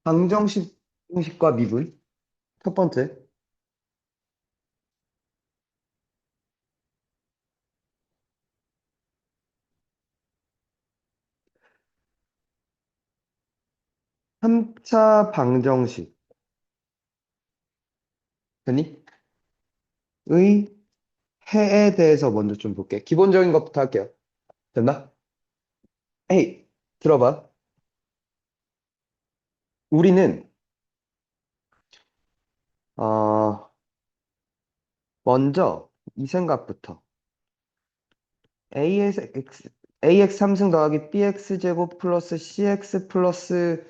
방정식 공식과 미분. 첫 번째, 3차 방정식의 해에 대해서 먼저 좀 볼게. 기본적인 것부터 할게요. 됐나? 에이, 들어봐. 우리는, 어, 먼저 이 생각부터. ax 3승 더하기 bx 제곱 플러스 cx 플러스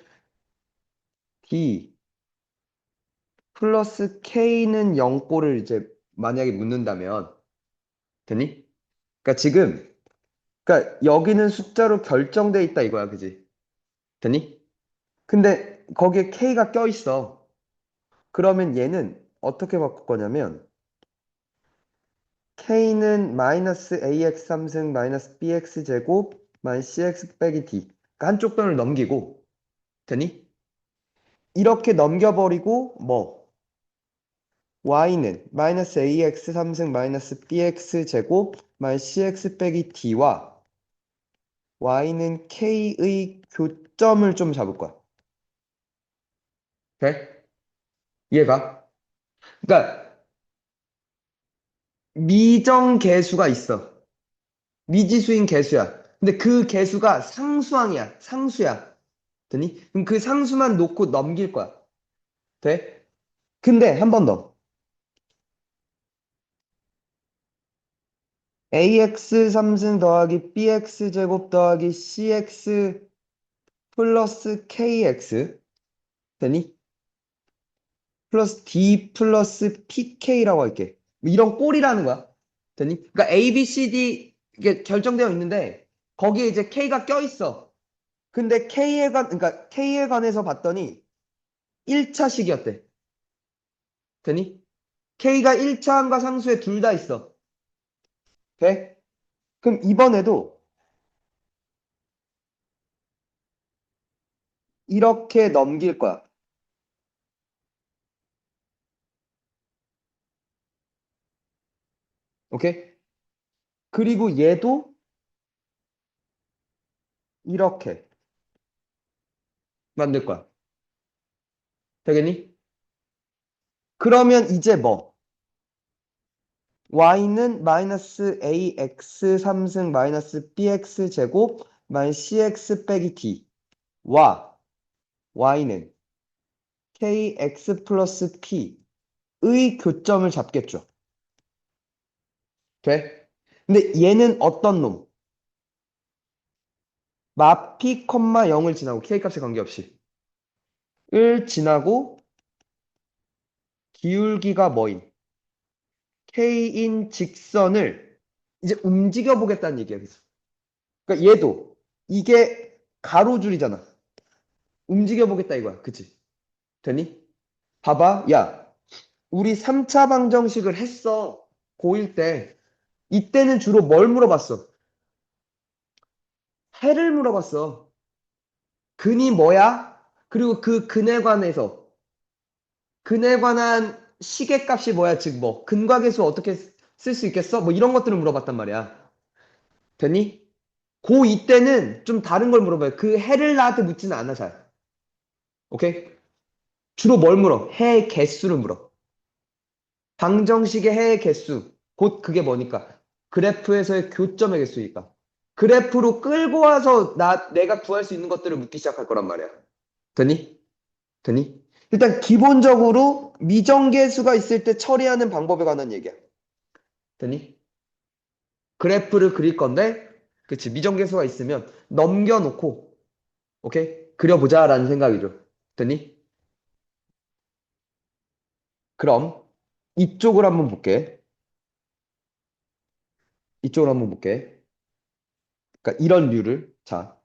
d 플러스 k는 0꼴을 이제 만약에 묻는다면, 되니? 그러니까 지금, 그러니까 여기는 숫자로 결정돼 있다 이거야, 그지? 되니? 근데 거기에 k가 껴있어. 그러면 얘는 어떻게 바꿀 거냐면, k는 마이너스 ax 3승 마이너스 bx 제곱 마이너스 cx 빼기 d. 그러니까 한쪽 변을 넘기고, 되니? 이렇게 넘겨버리고, 뭐, y는 마이너스 ax 3승 마이너스 bx 제곱 마이너스 cx 빼기 d와 y는 k의 교점을 좀 잡을 거야. 돼? 이해가? 그러니까 미정계수가 있어. 미지수인 계수야. 근데 그 계수가 상수항이야. 상수야. 되니? 그럼 그 상수만 놓고 넘길 거야. 돼? 근데 한 번 더. ax 3승 더하기 bx 제곱 더하기 cx 플러스 kx 되니? 플러스 d 플러스 pk라고 할게. 뭐 이런 꼴이라는 거야. 되니? 그러니까 a, b, c, d 이게 결정되어 있는데 거기에 이제 k가 껴 있어. 근데 그러니까 k에 관해서 봤더니 1차식이었대. 되니? k가 1차항과 상수에 둘 다 있어. 돼? 그럼 이번에도 이렇게 넘길 거야. 오케이? 그리고 얘도 이렇게 만들 거야. 되겠니? 그러면 이제 뭐? y는 마이너스 ax 3승 마이너스 bx 제곱 마이너스 cx 빼기 d와 y는 kx 플러스 p의 교점을 잡겠죠. 돼? 근데 얘는 어떤 놈? 마피, 0을 지나고 k 값에 관계없이 을 지나고 기울기가 뭐임? k인 직선을 이제 움직여 보겠다는 얘기야. 그래서. 그러니까 얘도 이게 가로줄이잖아. 움직여 보겠다 이거야. 그치? 되니? 봐봐. 야, 우리 3차 방정식을 했어. 고1 때. 이때는 주로 뭘 물어봤어? 해를 물어봤어. 근이 뭐야? 그리고 그 근에 관해서 근에 관한 시계값이 뭐야? 즉 뭐 근과계수 어떻게 쓸 수 있겠어? 뭐 이런 것들을 물어봤단 말이야. 됐니? 고2 때는 좀 다른 걸 물어봐요. 그 해를 나한테 묻지는 않아 잘. 오케이? 주로 뭘 물어? 해 개수를 물어. 방정식의 해의 개수. 곧 그게 뭐니까? 그래프에서의 교점의 개수니까. 그래프로 끌고 와서 내가 구할 수 있는 것들을 묻기 시작할 거란 말이야. 되니? 되니? 일단 기본적으로 미정계수가 있을 때 처리하는 방법에 관한 얘기야. 되니? 그래프를 그릴 건데, 그치, 미정계수가 있으면 넘겨놓고, 오케이? 그려보자라는 생각이죠. 되니? 그럼 이쪽을 한번 볼게. 이쪽을 한번 볼게. 그러니까 이런 류를. 자,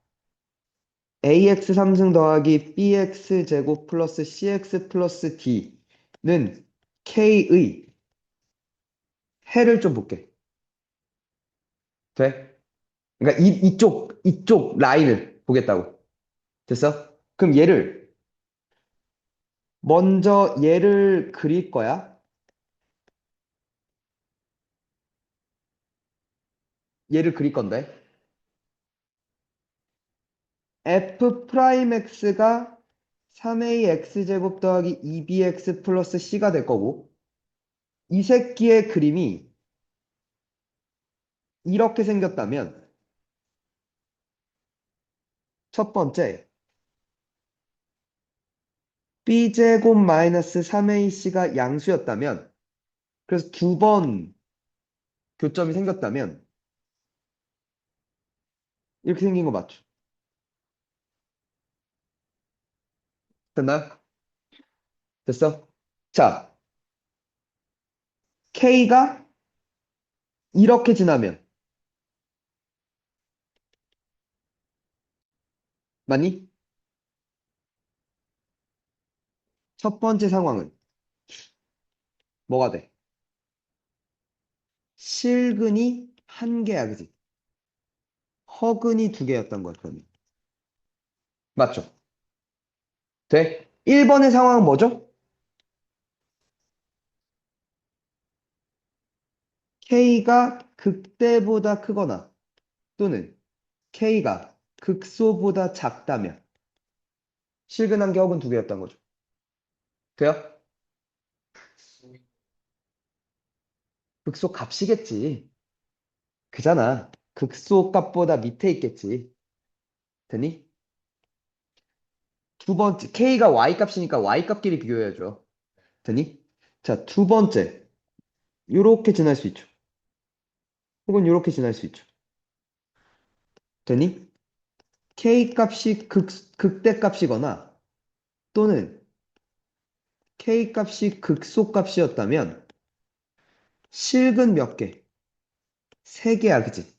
ax 3승 더하기 bx 제곱 플러스 cx 플러스 d는 k의 해를 좀 볼게. 돼? 그러니까 이쪽 라인을 보겠다고. 됐어? 그럼 얘를 먼저 얘를 그릴 거야. 얘를 그릴 건데. f 프라임 x가 3ax 제곱 더하기 2bx 플러스 c가 될 거고, 이 새끼의 그림이 이렇게 생겼다면, 첫 번째, b제곱 마이너스 3ac가 양수였다면, 그래서 두 번 교점이 생겼다면, 이렇게 생긴 거 맞죠? 됐나요? 됐어? 자, k가 이렇게 지나면, 맞니? 첫 번째 상황은 뭐가 돼? 실근이 한 개야, 그지? 허근이 두 개였던 거야, 그러면. 맞죠? 돼? 1번의 상황은 뭐죠? K가 극대보다 크거나 또는 K가 극소보다 작다면 실근 한 개 혹은 두 개였던 거죠. 돼요? 극소 값이겠지. 그잖아. 극소 값보다 밑에 있겠지. 되니? 두 번째, K가 Y 값이니까 Y 값끼리 비교해야죠. 되니? 자, 두 번째. 요렇게 지날 수 있죠. 혹은 요렇게 지날 수 있죠. 되니? K 값이 극대 값이거나 또는 K 값이 극소 값이었다면 실근 몇 개? 세 개야, 그지?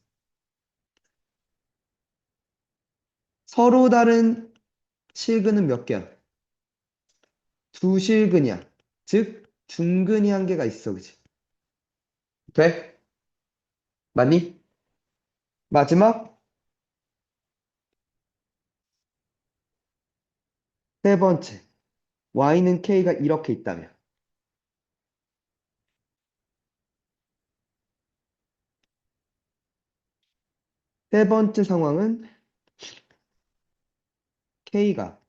서로 다른 실근은 몇 개야? 두 실근이야. 즉, 중근이 한 개가 있어, 그지? 돼? 맞니? 마지막 세 번째. y는 k가 이렇게 있다면. 세 번째 상황은 k가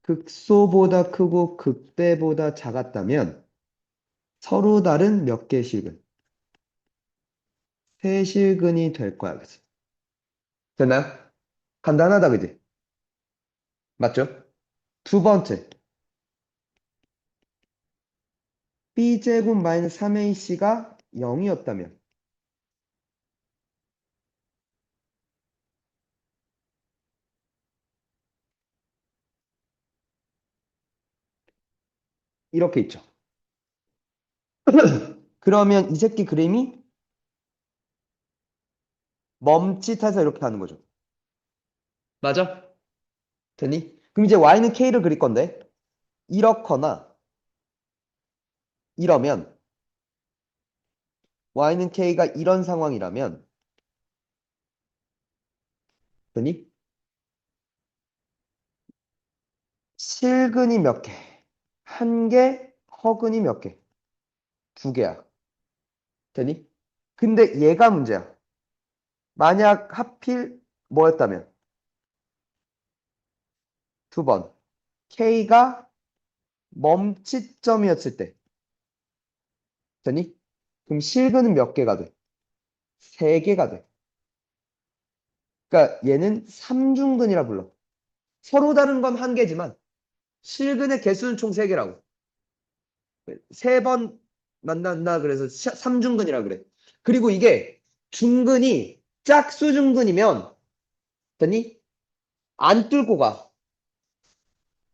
극소보다 크고 극대보다 작았다면 서로 다른 몇 개의 실근? 세 실근이 될 거야, 그지? 됐나요? 간단하다, 그지? 맞죠? 두 번째. b제곱 마이너스 3ac가 0이었다면 이렇게 있죠. 그러면 이 새끼 그림이 멈칫해서 이렇게 가는 거죠. 맞아? 되니? 그럼 이제 y는 k를 그릴 건데 이렇거나 이러면 y는 k가 이런 상황이라면 되니? 실근이 몇 개? 한 개, 허근이 몇 개? 두 개야. 되니? 근데 얘가 문제야. 만약 하필 뭐였다면 두 번 k가 멈칫점이었을 때 되니? 그럼 실근은 몇 개가 돼? 세 개가 돼. 그러니까 얘는 삼중근이라 불러. 서로 다른 건 한 개지만 실근의 개수는 총 세 개라고. 세 번 만난다 그래서 삼중근이라 그래. 그리고 이게 중근이 짝수중근이면 되니? 안 뚫고 가.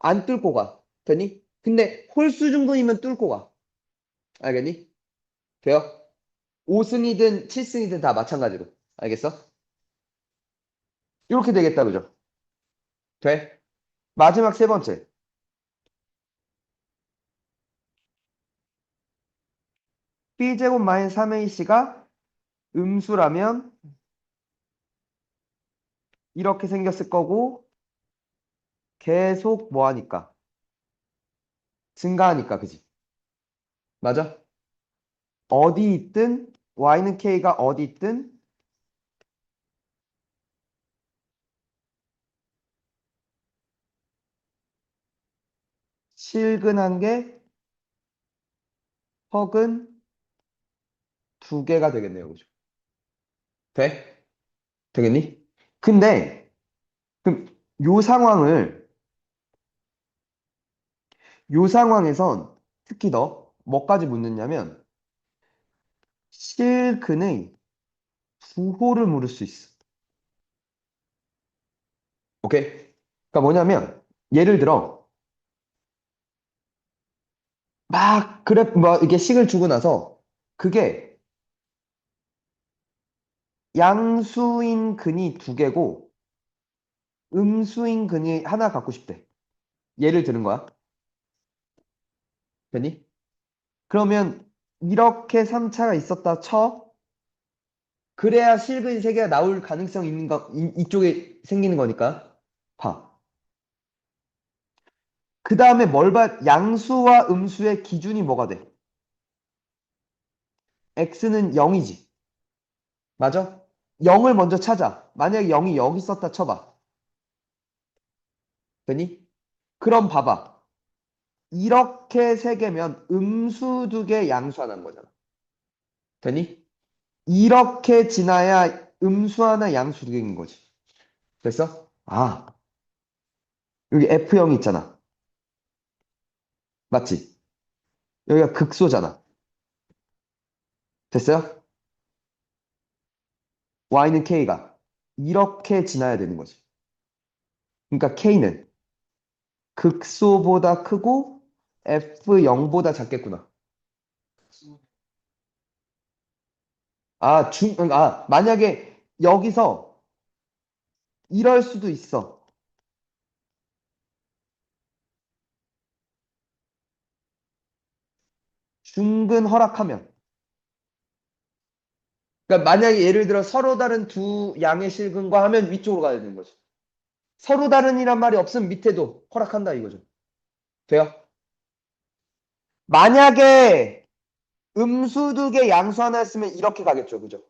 안 뚫고 가. 되니? 근데 홀수중근이면 뚫고 가. 알겠니? 돼요? 5승이든 7승이든 다 마찬가지로. 알겠어? 이렇게 되겠다, 그죠? 돼? 마지막 세 번째. b제곱 마이너스 3ac가 음수라면 이렇게 생겼을 거고 계속 뭐 하니까? 증가하니까, 그지? 맞아? 어디 있든, y는 k가 어디 있든, 실근한 게 허근 두 개가 되겠네요. 그죠? 돼? 되겠니? 근데, 그럼 요 상황을, 요 상황에선 특히 더 뭐까지 묻느냐면, 실근의 부호를 물을 수 있어. 오케이? 그러니까 뭐냐면, 예를 들어, 막, 그래, 뭐, 이게 식을 주고 나서, 그게 양수인 근이 두 개고, 음수인 근이 하나 갖고 싶대. 예를 드는 거야. 되니? 그러면, 이렇게 3차가 있었다 쳐. 그래야 실근 세 개가 나올 가능성이 있는 거, 이쪽에 생기는 거니까. 봐. 그 다음에 뭘 봐? 양수와 음수의 기준이 뭐가 돼? x는 0이지. 맞아? 0을 먼저 찾아. 만약에 0이 여기 있었다 쳐봐. 되니? 그럼 봐봐. 이렇게 세 개면 음수 두 개, 양수 하나인 거잖아. 되니? 이렇게 지나야 음수 하나, 양수 두 개인 거지. 됐어? 아, 여기 F0 있잖아. 맞지? 여기가 극소잖아. 됐어요? Y는 K가 이렇게 지나야 되는 거지. 그러니까 K는 극소보다 크고 F0보다 작겠구나. 만약에 여기서 이럴 수도 있어. 중근 허락하면. 그러니까 만약에 예를 들어 서로 다른 두 양의 실근과 하면 위쪽으로 가야 되는 거죠. 서로 다른이란 말이 없으면 밑에도 허락한다 이거죠. 돼요? 만약에 음수 두 개, 양수 하나 했으면 이렇게 가겠죠. 그죠?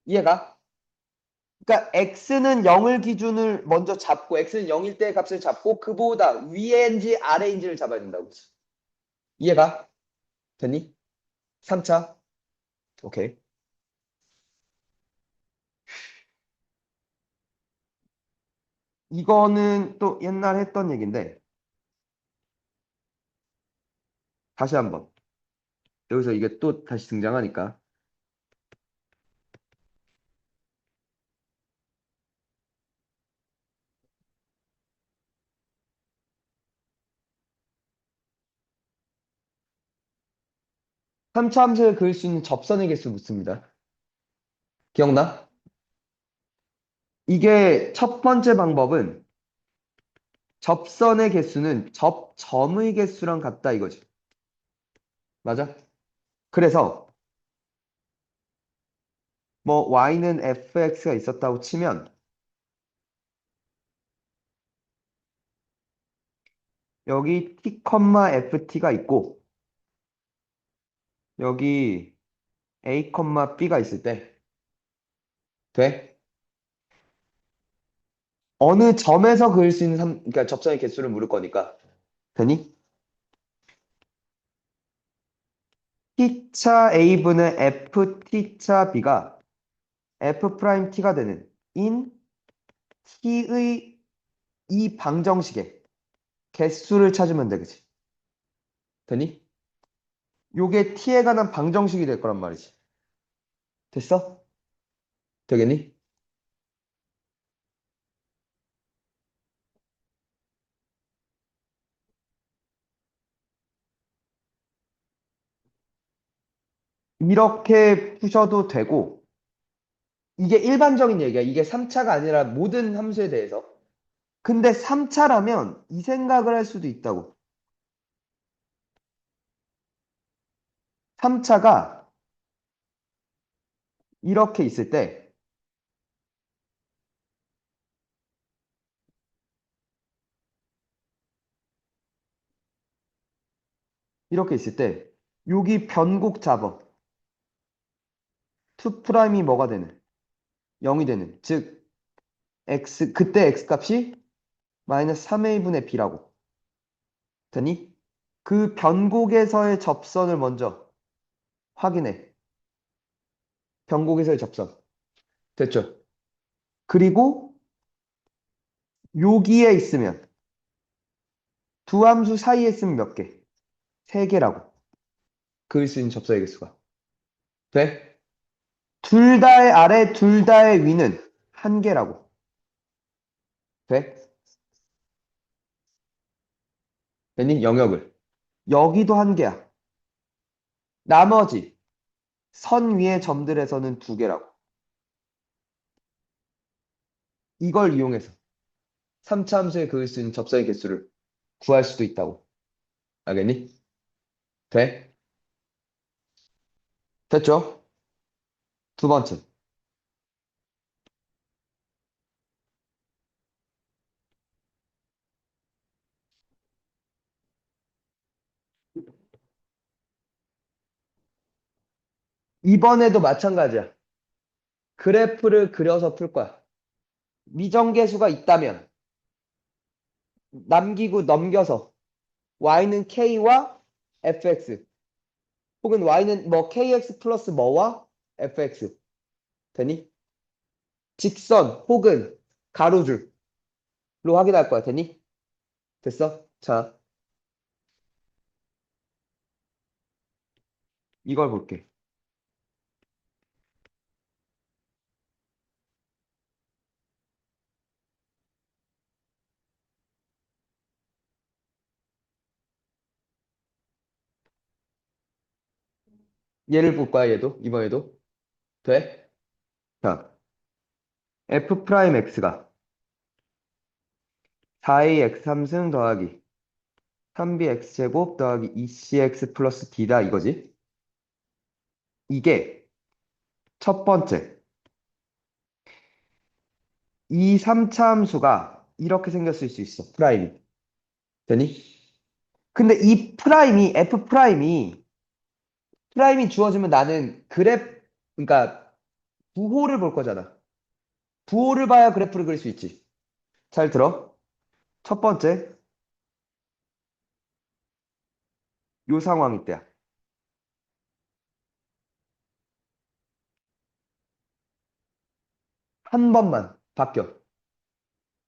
이해가? 그러니까 x는 0을 기준을 먼저 잡고 x는 0일 때 값을 잡고 그보다 위에인지 아래인지를 잡아야 된다고. 이해가? 됐니? 3차. 오케이. 이거는 또 옛날 했던 얘기인데 다시 한번. 여기서 이게 또 다시 등장하니까. 삼차 함수를 그릴 수 있는 접선의 개수 묻습니다. 기억나? 이게 첫 번째 방법은 접선의 개수는 접점의 개수랑 같다 이거지. 맞아? 그래서 뭐 y는 fx가 있었다고 치면 여기 t, ft가 있고 여기 a, b가 있을 때 돼? 어느 점에서 그릴 수 있는 그러니까 접선의 개수를 물을 거니까 되니? t차 a분의 ft차 b가 f't가 되는 in t의 이 방정식의 개수를 찾으면 돼, 그치? 되니? 요게 t에 관한 방정식이 될 거란 말이지. 됐어? 되겠니? 이렇게 푸셔도 되고, 이게 일반적인 얘기야. 이게 3차가 아니라 모든 함수에 대해서. 근데 3차라면 이 생각을 할 수도 있다고. 3차가 이렇게 있을 때, 이렇게 있을 때 여기 변곡 잡아. 2 프라임이 뭐가 되는? 0이 되는. 즉 x 그때 x 값이 마이너스 3a분의 b라고. 되니? 그 변곡에서의 접선을 먼저 확인해. 변곡에서의 접선. 됐죠? 그리고 여기에 있으면 두 함수 사이에 있으면 몇 개? 세 개라고. 그을 수 있는 접선의 개수가. 돼? 둘 다의 아래, 둘 다의 위는 한 개라고. 돼? 되니? 영역을. 여기도 한 개야. 나머지 선 위의 점들에서는 두 개라고. 이걸 이용해서 3차 함수에 그을 수 있는 접선의 개수를 구할 수도 있다고. 알겠니? 돼? 됐죠? 두 번째. 이번에도 마찬가지야. 그래프를 그려서 풀 거야. 미정계수가 있다면 남기고 넘겨서 y는 k와 fx 혹은 y는 뭐 kx 플러스 뭐와 fx 되니? 직선 혹은 가로줄로 확인할 거야. 되니? 됐어? 자, 이걸 볼게. 얘를 볼 거야, 얘도. 이번에도. 돼? 자, f 프라임 x가 4ax 3승 더하기 3bx 제곱 더하기 2cx 플러스 d다 이거지? 이게 첫 번째. 이 3차 함수가 이렇게 생겼을 수 있어. 프라임이. 되니? 근데 이 프라임이, f 프라임이 주어지면 나는 그러니까 부호를 볼 거잖아. 부호를 봐야 그래프를 그릴 수 있지. 잘 들어. 첫 번째, 요 상황 이때야. 한 번만 바뀌어.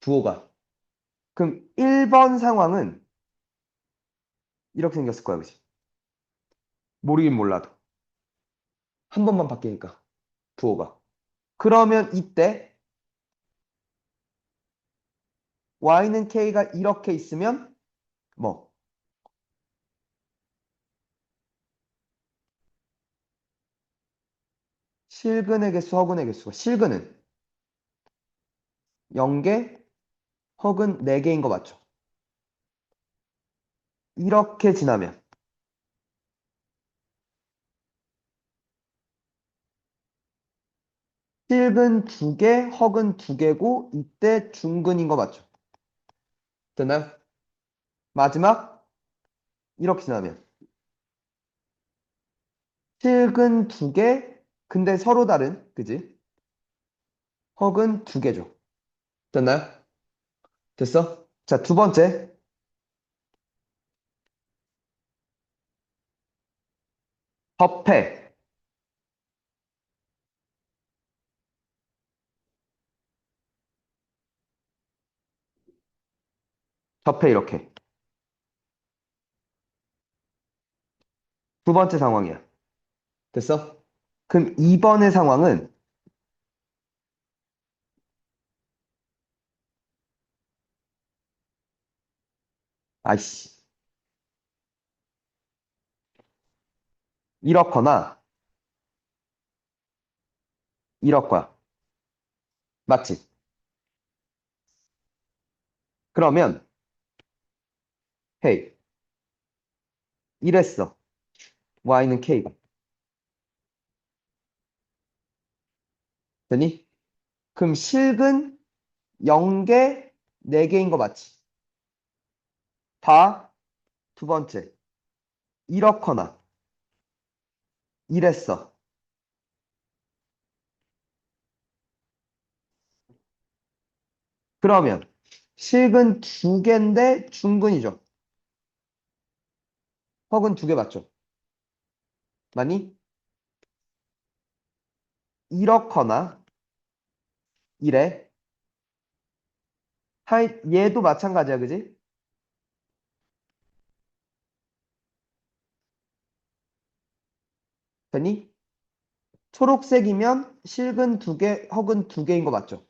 부호가. 그럼 1번 상황은 이렇게 생겼을 거야, 그지? 모르긴 몰라도. 한 번만 바뀌니까, 부호가. 그러면 이때 y는 k가 이렇게 있으면 뭐 실근의 개수, 허근의 개수가 실근은 0개, 허근 4개인 거 맞죠? 이렇게 지나면 실근 2개, 허근 2개고 이때 중근인 거 맞죠? 됐나요? 마지막 이렇게 지나면 실근 2개, 근데 서로 다른, 그지? 허근 2개죠. 됐나요? 됐어? 자, 두 번째. 접해. 접해 이렇게. 두 번째 상황이야. 됐어? 그럼 이번의 상황은 아이씨 이렇거나 이럴 거야. 맞지? 그러면 헤이 이랬어. y는 k가. 되니? 그럼 실근 0개, 4개인 거 맞지? 다 두 번째. 이렇거나 이랬어. 그러면 실근 두 개인데 중근이죠. 혹은 두 개 맞죠? 많이 이렇거나 이래. 얘도 마찬가지야, 그지? 되니? 초록색이면 실근 두 개, 혹은 두 개인 거 맞죠?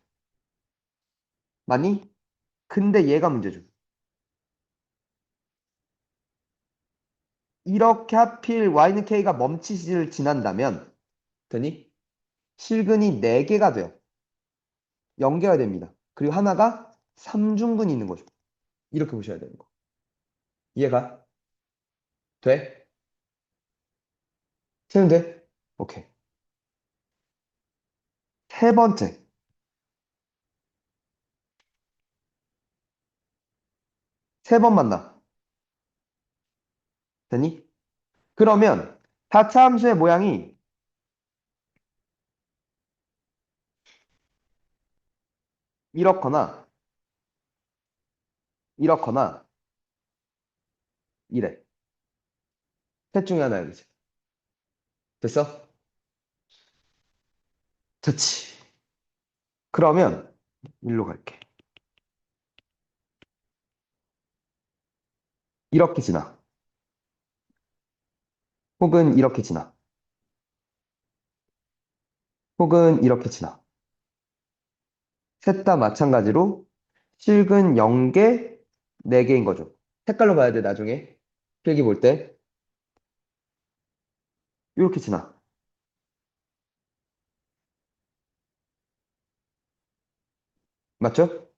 많이? 근데 얘가 문제죠. 이렇게 하필 Y는 K가 멈칫을 지난다면, 되니? 실근이 4개가 돼요. 0개가 됩니다. 그리고 하나가 삼중근이 있는 거죠. 이렇게 보셔야 되는 거. 이해가 돼? 채운돼? 오케이. 세 번째. 세 번 만나. 되니? 그러면 다차함수의 모양이 이렇거나 이렇거나 이래. 셋 중에 하나야, 그치? 됐어? 좋지. 그러면 일로 갈게. 이렇게 지나. 혹은 이렇게 지나. 혹은 이렇게 지나. 셋 다 마찬가지로 실근 0개, 4개인 거죠. 색깔로 봐야 돼, 나중에. 필기 볼 때. 이렇게 지나. 맞죠?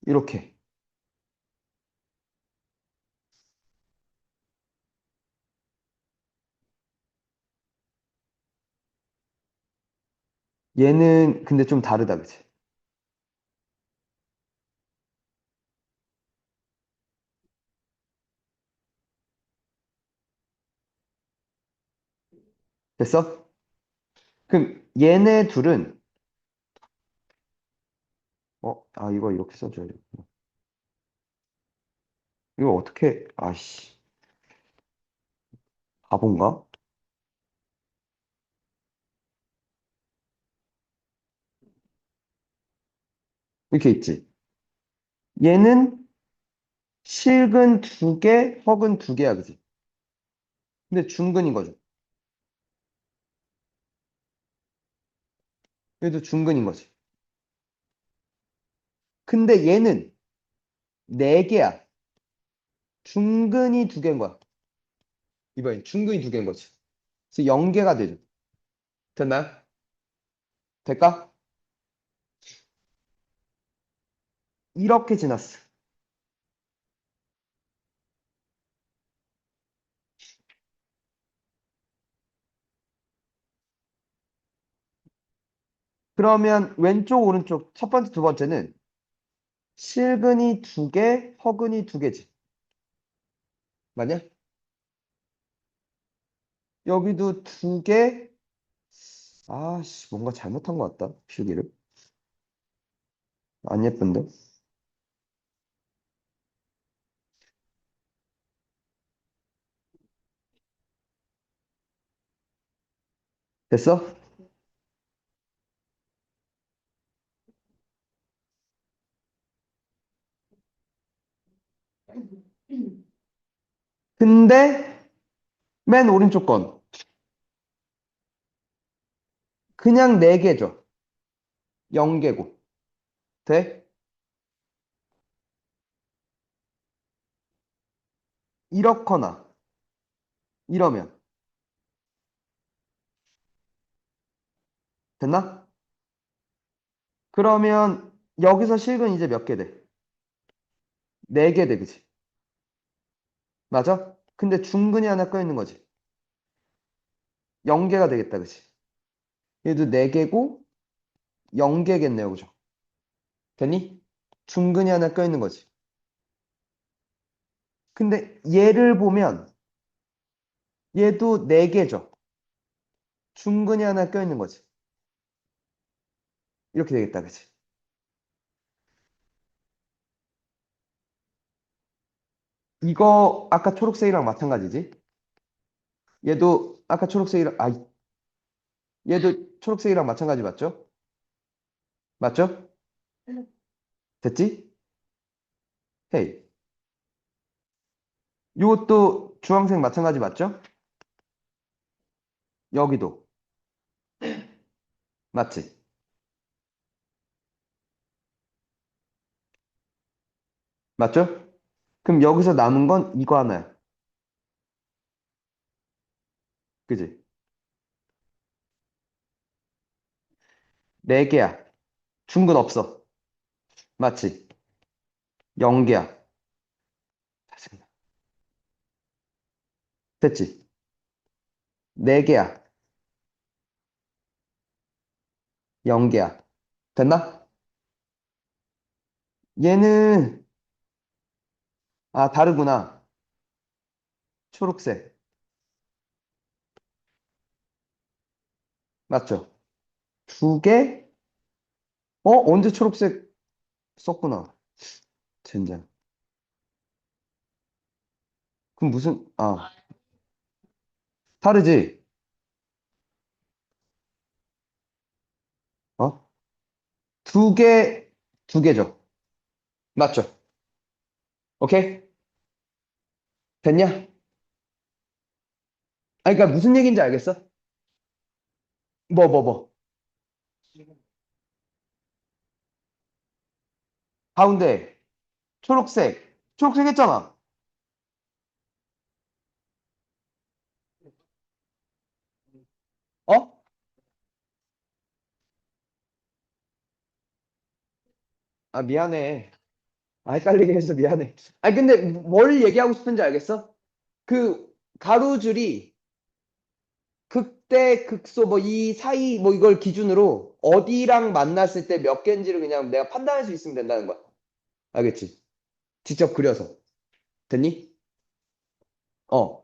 이렇게. 얘는 근데 좀 다르다, 그치? 됐어? 그럼 얘네 둘은, 이거 이렇게 써줘야 돼. 이거 어떻게, 아씨, 바본가? 이렇게 있지. 얘는 실근 2개, 혹은 2개야, 그치? 근데 중근인 거죠. 얘도 중근인 거지. 근데 얘는 4개야. 중근이 2개인 거야. 이번엔 중근이 2개인 거지. 그래서 0개가 되죠. 됐나요? 될까? 이렇게 지났어. 그러면 왼쪽, 오른쪽, 첫 번째, 두 번째는 실근이 2개, 허근이 2개지. 맞냐? 여기도 2개. 아씨, 뭔가 잘못한 것 같다. 필기를. 안 예쁜데? 됐어? 근데 맨 오른쪽 건 그냥 4개죠. 0개고. 돼? 이렇거나 이러면 됐나? 그러면 여기서 실근 이제 몇 개 돼? 4개 돼, 그치? 맞아? 근데 중근이 하나 껴있는 거지. 0개가 되겠다, 그치? 얘도 4개고 0개겠네요, 그죠? 됐니? 중근이 하나 껴있는 거지. 근데 얘를 보면 얘도 네 개죠. 중근이 하나 껴있는 거지. 이렇게 되겠다, 그치? 이거 아까 초록색이랑 마찬가지지? 얘도 아까 초록색이랑, 얘도 초록색이랑 마찬가지 맞죠? 맞죠? 됐지? 헤이. 이것도 주황색 마찬가지 맞죠? 여기도. 맞지? 맞죠? 그럼 여기서 남은 건 이거 하나야. 그지? 네 개야. 중근 없어. 맞지? 0개야. 됐지? 네 개야. 0개야. 됐나? 얘는, 다르구나. 초록색. 맞죠? 두 개? 언제 초록색 썼구나. 젠장. 그럼 다르지? 어? 두 개, 두 개죠. 맞죠? 오케이? 됐냐? 그러니까 무슨 얘기인지 알겠어? 뭐. 가운데, 초록색. 초록색 했잖아. 어? 미안해. 헷갈리게 해서 미안해. 근데 뭘 얘기하고 싶은지 알겠어? 그 가로줄이 극대, 극소, 뭐 이 사이, 뭐 이걸 기준으로 어디랑 만났을 때 몇 개인지를 그냥 내가 판단할 수 있으면 된다는 거야. 알겠지? 직접 그려서. 됐니? 어,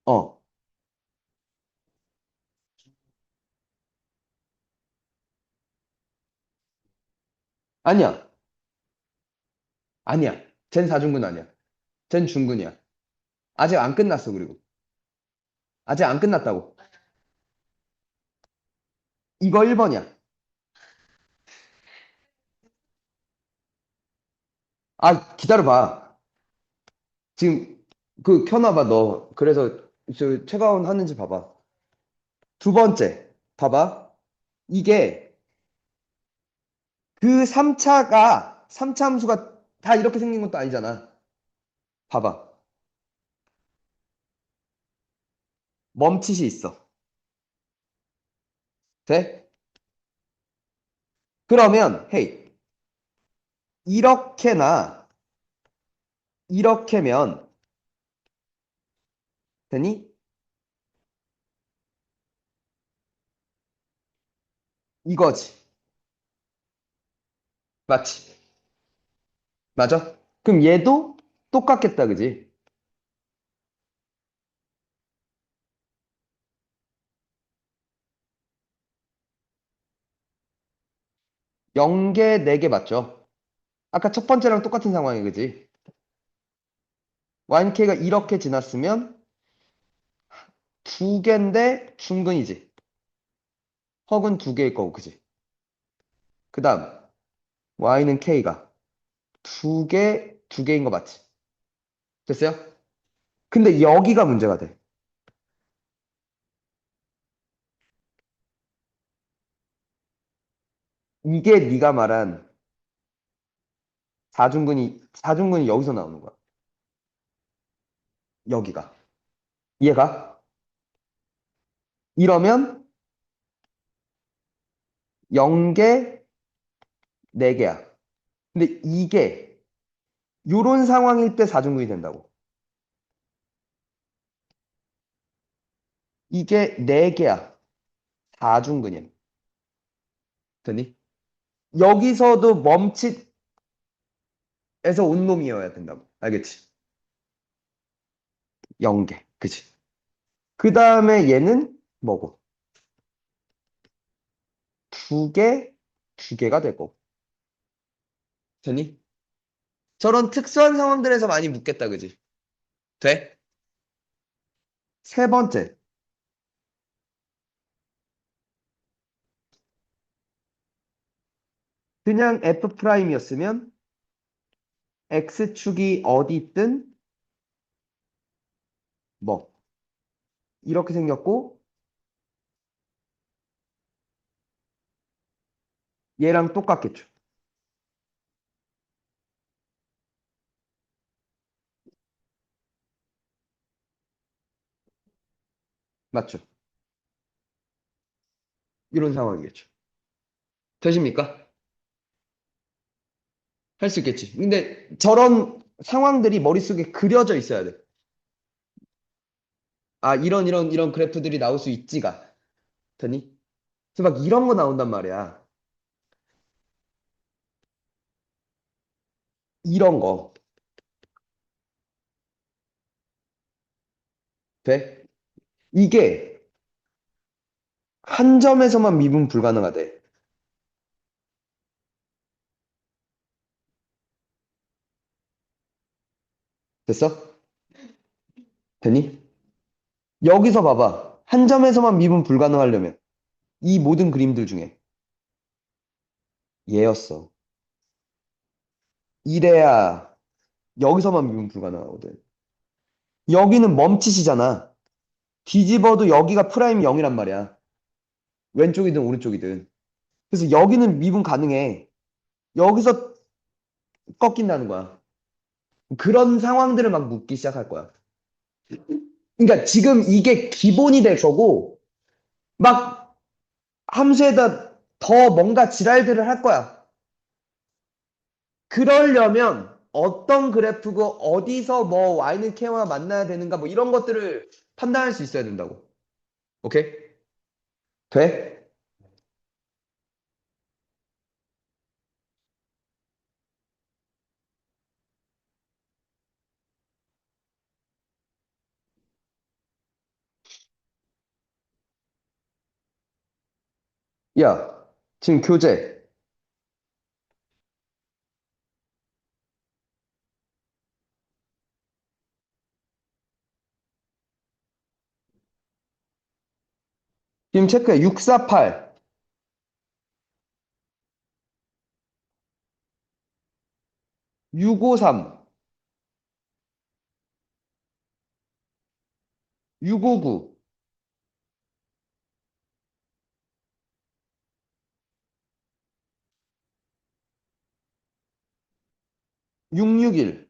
어. 아니야. 아니야. 쟨 사중근 아니야. 쟨 중근이야. 아직 안 끝났어, 그리고. 아직 안 끝났다고. 이거 1번이야. 기다려봐. 지금 켜놔봐, 너. 그래서 체크아웃 하는지 봐봐. 두 번째. 봐봐. 이게 그 3차 함수가 다 이렇게 생긴 것도 아니잖아. 봐봐. 멈칫이 있어. 돼? 그러면, 헤이, 이렇게나, 이렇게면, 되니? 이거지. 맞지? 맞아? 그럼 얘도 똑같겠다, 그지? 0개, 4개 맞죠? 아까 첫 번째랑 똑같은 상황이, 그지? YK가 이렇게 지났으면 두 개인데 중근이지. 헉은 두 개일 거고, 그지? 그 다음, Y는 K가 두 개, 두 개인 거 맞지? 됐어요? 근데 여기가 문제가 돼. 이게 네가 말한 사중근이 여기서 나오는 거야. 여기가. 이해가? 이러면 0개, 4개야. 근데 이게 요런 상황일 때 사중근이 된다고. 이게 4개야. 사중근이야. 되니? 여기서도 멈칫 에서 온 놈이어야 된다고. 알겠지? 0개. 그치? 그 다음에 얘는 뭐고? 두 개, 두 개가 되고. 되니? 저런 특수한 상황들에서 많이 묻겠다, 그지? 돼? 세 번째. 그냥 F 프라임이었으면 X축이 어디 있든 뭐. 이렇게 생겼고, 얘랑 똑같겠죠. 맞죠? 이런 상황이겠죠. 되십니까? 할 수 있겠지. 근데 저런 상황들이 머릿속에 그려져 있어야 돼. 아, 이런 그래프들이 나올 수 있지가. 되니? 그래서 막 이런 거 나온단 말이야. 이런 거. 돼? 이게 한 점에서만 미분 불가능하대. 됐어? 되니? 여기서 봐봐. 한 점에서만 미분 불가능하려면 이 모든 그림들 중에 얘였어. 이래야 여기서만 미분 불가능하거든. 여기는 멈칫이잖아. 뒤집어도 여기가 프라임 0이란 말이야. 왼쪽이든 오른쪽이든. 그래서 여기는 미분 가능해. 여기서 꺾인다는 거야. 그런 상황들을 막 묻기 시작할 거야. 그러니까 지금 이게 기본이 될 거고, 막 함수에다 더 뭔가 지랄들을 할 거야. 그러려면 어떤 그래프고 어디서 뭐 y는 k와 만나야 되는가 뭐 이런 것들을 판단할 수 있어야 된다고. 오케이? 돼? 야, 지금 교재. 지금 체크해. 648, 653, 659, 661,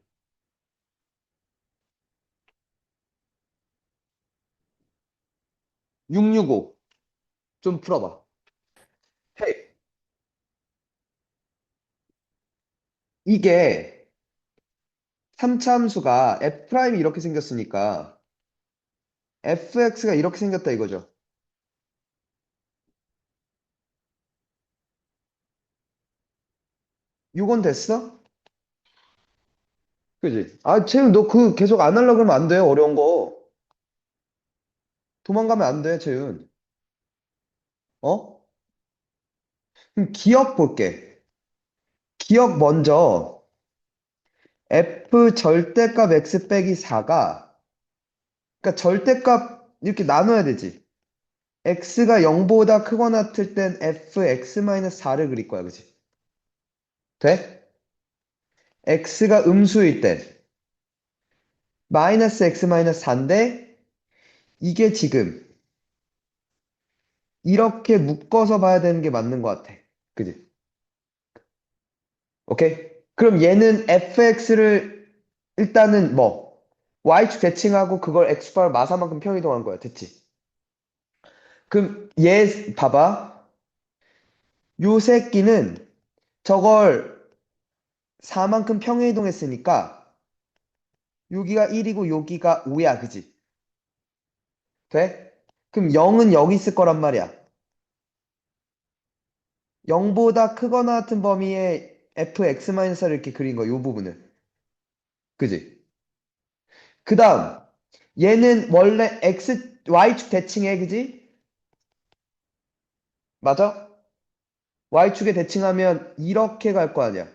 665. 좀 풀어봐. 헤이, 이게 3차 함수가 f'이 이렇게 생겼으니까 fx가 이렇게 생겼다 이거죠. 이건 됐어? 그지? 아, 채윤, 너 그 계속 안 하려고 그러면 안 돼. 어려운 거. 도망가면 안 돼, 채윤. 어? 그럼 기억 볼게. 기억 먼저. f 절대값 x 빼기 4가, 그러니까 절대값 이렇게 나눠야 되지. x가 0보다 크거나 같을 땐 fx-4를 그릴 거야, 그지? 돼? x가 음수일 땐 마이너스 x-4인데 이게 지금 이렇게 묶어서 봐야 되는 게 맞는 것 같아. 그지? 오케이? 그럼 얘는 fx를 일단은 뭐 y축 대칭하고 그걸 xbar 마사만큼 평이동한 거야. 됐지? 그럼 얘 봐봐. 요 새끼는 저걸 4만큼 평행이동했으니까 여기가 1이고 여기가 5야. 그지? 돼? 그럼 0은 여기 있을 거란 말이야. 0보다 크거나 같은 범위에 fx-4를 이렇게 그린 거, 요 부분을. 그지? 그 다음, 얘는 원래 y축 대칭해, 그지? 맞아? y축에 대칭하면 이렇게 갈 거 아니야.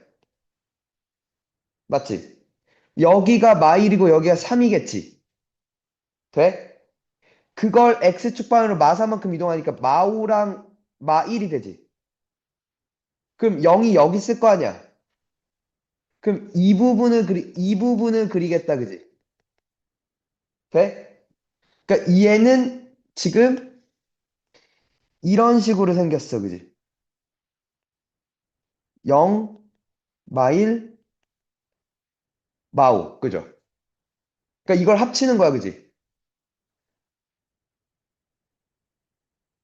맞지? 여기가 마일이고 여기가 3이겠지. 돼? 그걸 x축 방향으로 마사만큼 이동하니까 마오랑 마1이 되지. 그럼 0이 여기 있을 거 아니야. 그럼 이 부분을 그리겠다, 그지? 돼? 그러니까 얘는 지금 이런 식으로 생겼어, 그지? 0, 마일, 마오, 그죠? 그러니까 이걸 합치는 거야, 그지?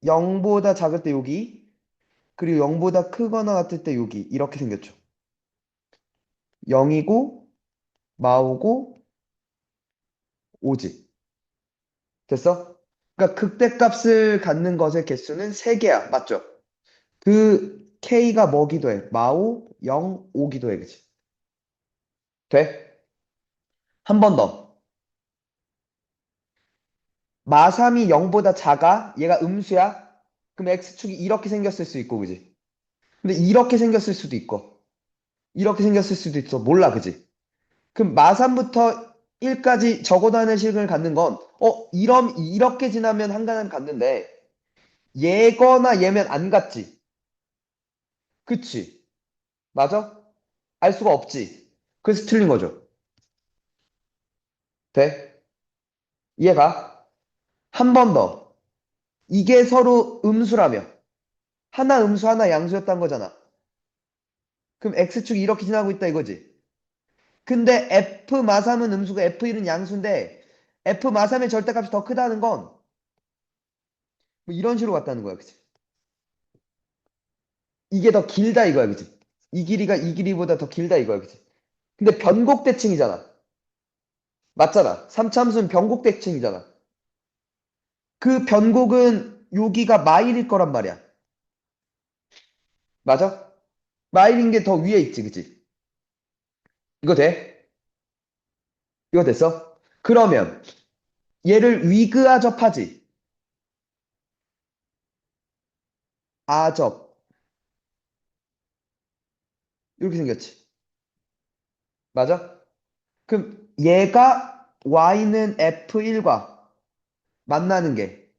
0보다 작을 때 여기, 그리고 0보다 크거나 같을 때 여기, 이렇게 생겼죠. 0이고, 마오고, 오지. 됐어? 그러니까 극대값을 갖는 것의 개수는 3개야, 맞죠? 그 K가 뭐기도 해? 마오, 0, 오기도 해, 그지? 돼? 한 번 더. 마3이 0보다 작아? 얘가 음수야? 그럼 X축이 이렇게 생겼을 수 있고, 그지? 근데 이렇게 생겼을 수도 있고, 이렇게 생겼을 수도 있어. 몰라, 그지? 그럼 마3부터 1까지 적어다는 식을 갖는 건, 이렇게 지나면 한가는 갔는데, 얘거나 얘면 안 갔지. 그치? 맞아? 알 수가 없지. 그래서 틀린 거죠. 돼? 이해가? 한 번 더. 이게 서로 음수라며. 하나 음수, 하나 양수였단 거잖아. 그럼 X축이 이렇게 지나고 있다 이거지. 근데 F 마삼은 음수고 F1은 양수인데 F 마삼의 절대값이 더 크다는 건 뭐 이런 식으로 갔다는 거야. 그치? 이게 더 길다 이거야. 그치? 이 길이가 이 길이보다 더 길다 이거야. 그치? 근데 변곡대칭이잖아. 맞잖아. 삼차함수는 변곡대칭이잖아. 그 변곡은 여기가 마일일 거란 말이야. 맞아? 마일인 게 더 위에 있지. 그치? 이거 돼? 이거 됐어? 그러면 얘를 위그아접하지. 아접. 이렇게 생겼지. 맞아? 그럼 얘가 y는 f1과 만나는 게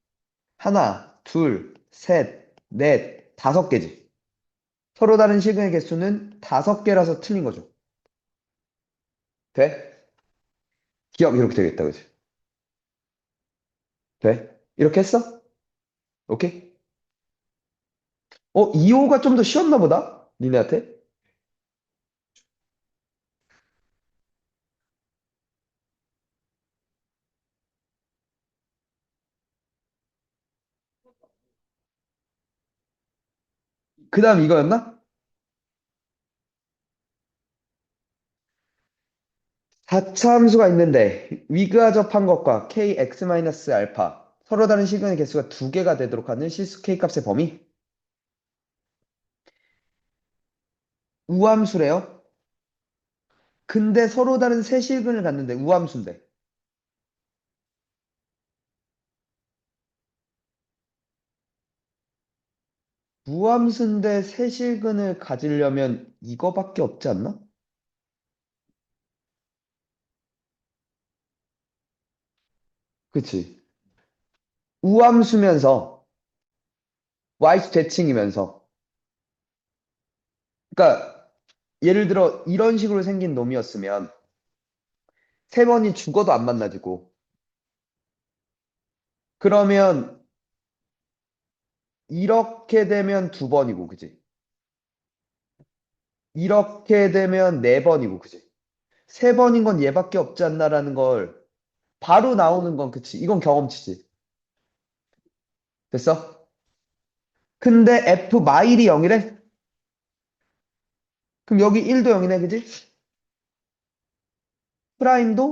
하나, 둘, 셋, 넷, 5개지. 서로 다른 시그의 개수는 5개라서 틀린 거죠. 돼? 기억 이렇게 되겠다. 그지? 돼? 이렇게 했어? 오케이? 2호가 좀 더 쉬웠나 보다? 니네한테? 그 다음 이거였나? 4차 함수가 있는데 위그아접한 것과 kx-알파 서로 다른 시그의 개수가 2개가 되도록 하는 실수 k값의 범위 우함수래요. 근데 서로 다른 세 실근을 갖는데 우함수인데 우함수인데 세 실근을 가지려면 이거밖에 없지 않나? 그치? 우함수면서 y수 대칭이면서 그러니까 예를 들어 이런 식으로 생긴 놈이었으면 세 번이 죽어도 안 만나지고 그러면 이렇게 되면 두 번이고 그치? 이렇게 되면 네 번이고 그치? 세 번인 건 얘밖에 없지 않나라는 걸 바로 나오는 건 그치? 이건 경험치지. 됐어? 근데 F 마일이 0이래? 그럼 여기 1도 0이네, 그지? 프라임도?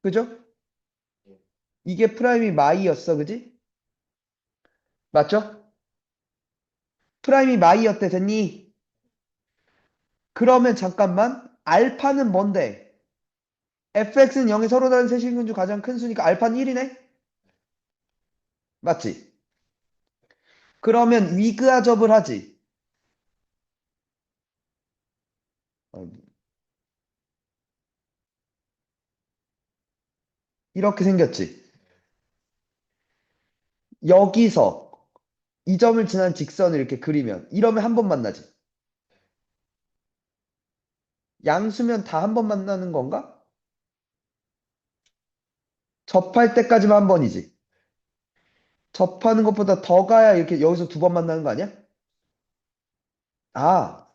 그죠? 이게 프라임이 마이였어, 그지? 맞죠? 프라임이 마이였대. 됐니? 그러면 잠깐만. 알파는 뭔데? fx는 0이 서로 다른 세 실근 중 가장 큰 수니까 알파는 1이네? 맞지? 그러면 위그아접을 하지. 어, 이렇게 생겼지. 여기서 이 점을 지난 직선을 이렇게 그리면 이러면 한 번 만나지. 양수면 다 한 번 만나는 건가? 접할 때까지만 한 번이지. 접하는 것보다 더 가야 이렇게 여기서 두 번 만나는 거 아니야? 아,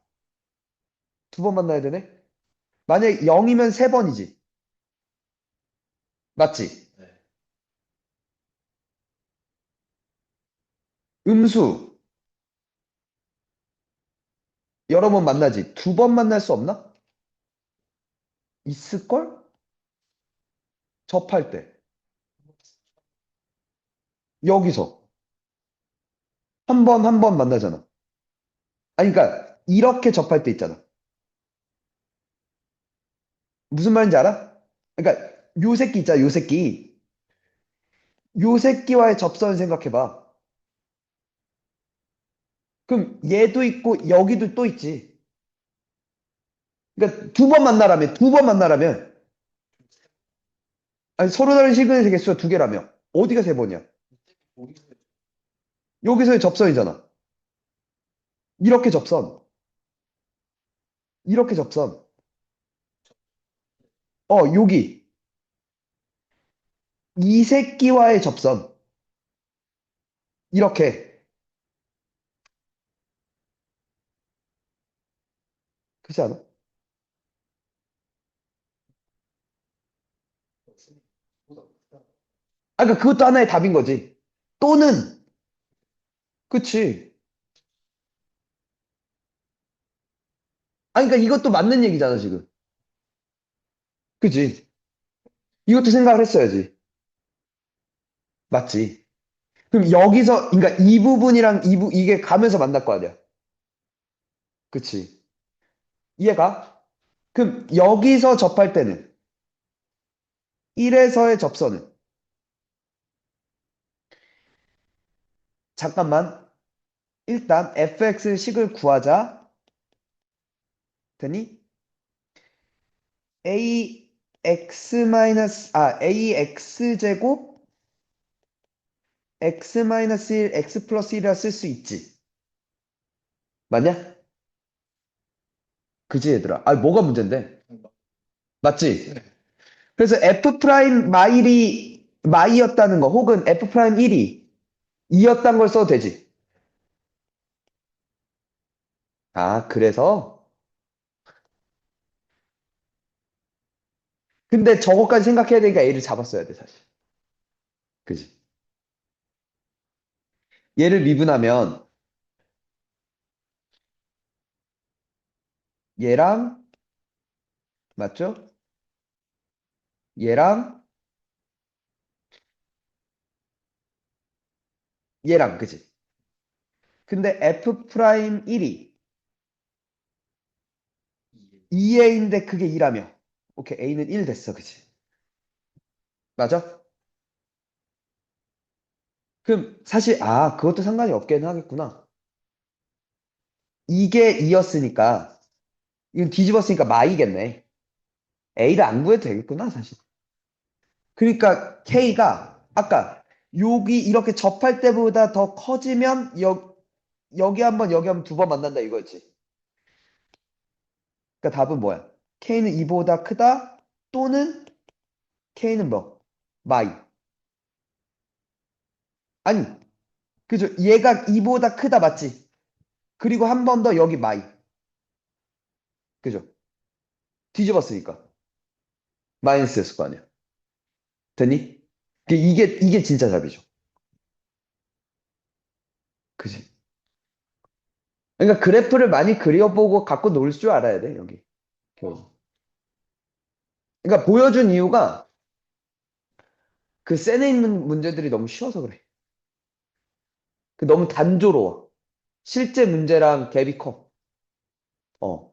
두 번 만나야 되네. 만약에 0이면 세 번이지. 맞지? 음수 여러 번 만나지. 두 번 만날 수 없나? 있을걸? 접할 때. 여기서. 한 번, 한 번 만나잖아. 아니, 그러니까, 이렇게 접할 때 있잖아. 무슨 말인지 알아? 그러니까, 요 새끼 있잖아, 요 새끼. 요 새끼와의 접선을 생각해봐. 그럼 얘도 있고, 여기도 또 있지. 그러니까, 두 번 만나라면, 두 번 만나라면, 아니, 서로 다른 실근의 개수가 두 개라며. 어디가 세 번이야? 여기서의 접선이잖아. 이렇게 접선. 이렇게 접선. 여기. 이 새끼와의 접선. 이렇게. 그렇지 않아? 아, 그러니까 그것도 하나의 답인 거지. 또는, 그치. 아니, 그러니까 이것도 맞는 얘기잖아, 지금. 그치. 이것도 생각을 했어야지. 맞지. 그럼 여기서, 그러니까 이 부분이랑 이게 가면서 만날 거 아니야. 그치. 이해가? 그럼 여기서 접할 때는, 1에서의 접선은, 잠깐만. 일단, fx 식을 구하자. 되니? ax 제곱, x 마이너스 1, x 플러스 1이라 쓸 수 있지. 맞냐? 그지, 얘들아? 아, 뭐가 문제인데? 맞지? 그래서 f 프라임 마일이 마이였다는 거 혹은 f 프라임 1이 2였다는 걸 써도 되지. 아, 그래서 근데 저거까지 생각해야 되니까 a를 잡았어야 돼, 사실. 그지? 얘를 미분하면 얘랑 맞죠? 얘랑 얘랑 그지? 근데 f 프라임 1이 2a인데 그게 2라며. 오케이, a는 1 됐어, 그지? 맞아? 그럼 사실 그것도 상관이 없긴 하겠구나. 이게 2였으니까 이건 뒤집었으니까 마이겠네. A를 안 구해도 되겠구나, 사실. 그러니까 K가 아까 여기 이렇게 접할 때보다 더 커지면 여기 한 번, 여기 한 번 두 번 만난다 이거지. 그러니까 답은 뭐야? K는 2보다 크다 또는 K는 뭐? 마이. 아니, 그죠? 얘가 2보다 크다 맞지? 그리고 한 번 더 여기 마이. 그죠? 뒤집었으니까. 마이너스였을 거 아니야. 됐니? 이게 진짜 답이죠. 그지? 그러니까 그래프를 많이 그려보고 갖고 놀 줄 알아야 돼, 여기. 그러니까 보여준 이유가 그 센에 있는 문제들이 너무 쉬워서 그래. 너무 단조로워. 실제 문제랑 갭이 커. 어.